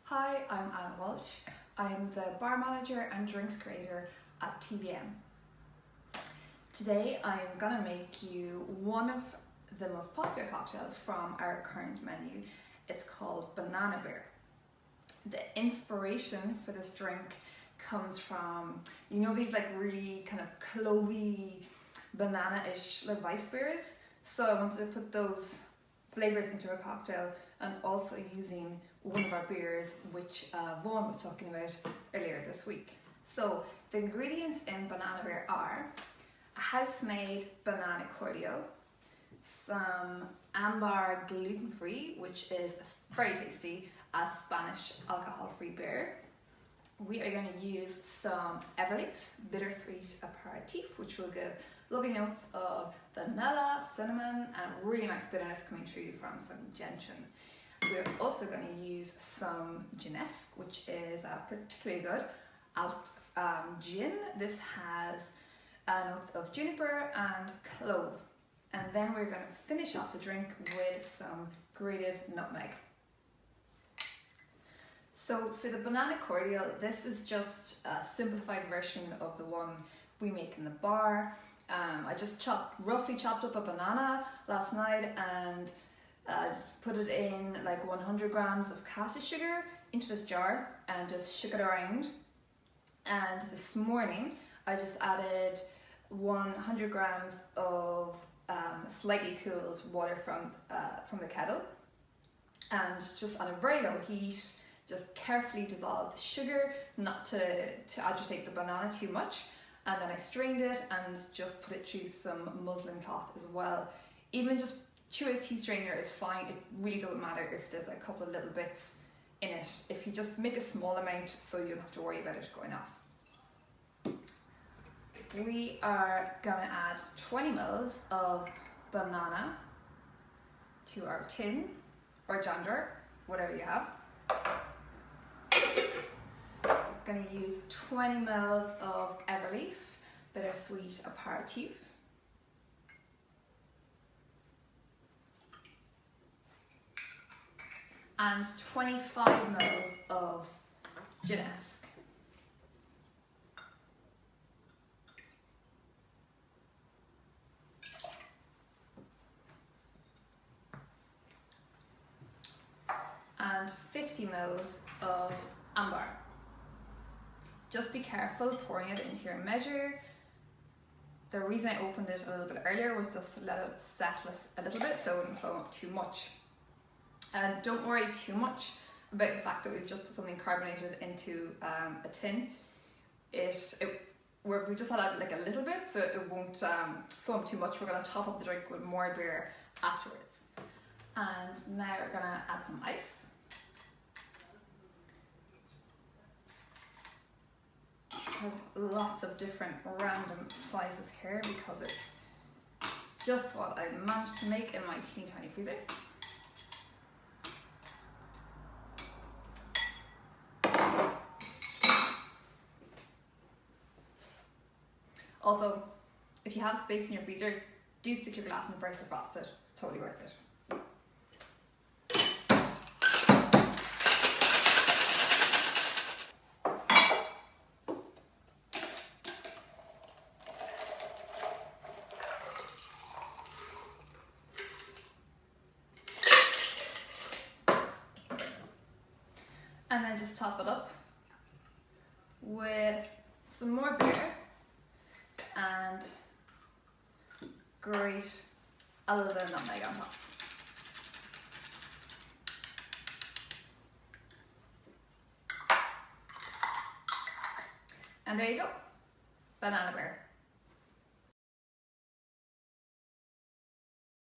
Hi, I'm Anna Walsh. I'm the bar manager and drinks creator at TVM. Today I'm gonna make you one of the most popular cocktails from our current menu. It's called Banana Beer. The inspiration for this drink comes from, these like really kind of clovey, banana-ish like vice beers. So I wanted to put those flavors into a cocktail, and also using one of our beers which Vaughan was talking about earlier this week. So the ingredients in Banana Beer are a house-made banana cordial, some amber gluten-free, which is very tasty, a Spanish alcohol-free beer. We are going to use some Everleaf bittersweet aperitif, which will give lovely notes of vanilla, cinnamon, and really nice bitterness coming through from some gentian. We're also going to use some Ginesque, which is particularly good gin. This has notes of juniper and clove. And then we're going to finish off the drink with some grated nutmeg. So for the banana cordial, this is just a simplified version of the one we make in the bar. I just roughly chopped up a banana last night and just put it in like 100 grams of caster sugar into this jar and just shook it around. And this morning I just added 100 grams of slightly cooled water from the kettle, and just on a very low heat just carefully dissolve the sugar, not to agitate the banana too much. And then I strained it and just put it through some muslin cloth as well. Even just through a tea strainer is fine. It really doesn't matter if there's a couple of little bits in it. If you just make a small amount so you don't have to worry about it going off. We are gonna add 20 mils of banana to our tin or jar jar, whatever you have. Going to use 20 mils of Everleaf bittersweet aperitif, and 25 mils of Ginesque. And 50 mils of amber. Just be careful pouring it into your measure. The reason I opened it a little bit earlier was just to let it settle a little bit so it wouldn't foam up too much. And don't worry too much about the fact that we've just put something carbonated into a tin. We just added like a little bit, so it won't foam too much. We're going to top up the drink with more beer afterwards. And now we're going to add some ice. I have lots of different random sizes here because it's just what I managed to make in my teeny tiny freezer. Also, if you have space in your freezer, do stick your glass and burst across it. It's totally worth it. And then just top it up with some more beer and grate a little bit of nutmeg on top. And there you go, Banana Beer.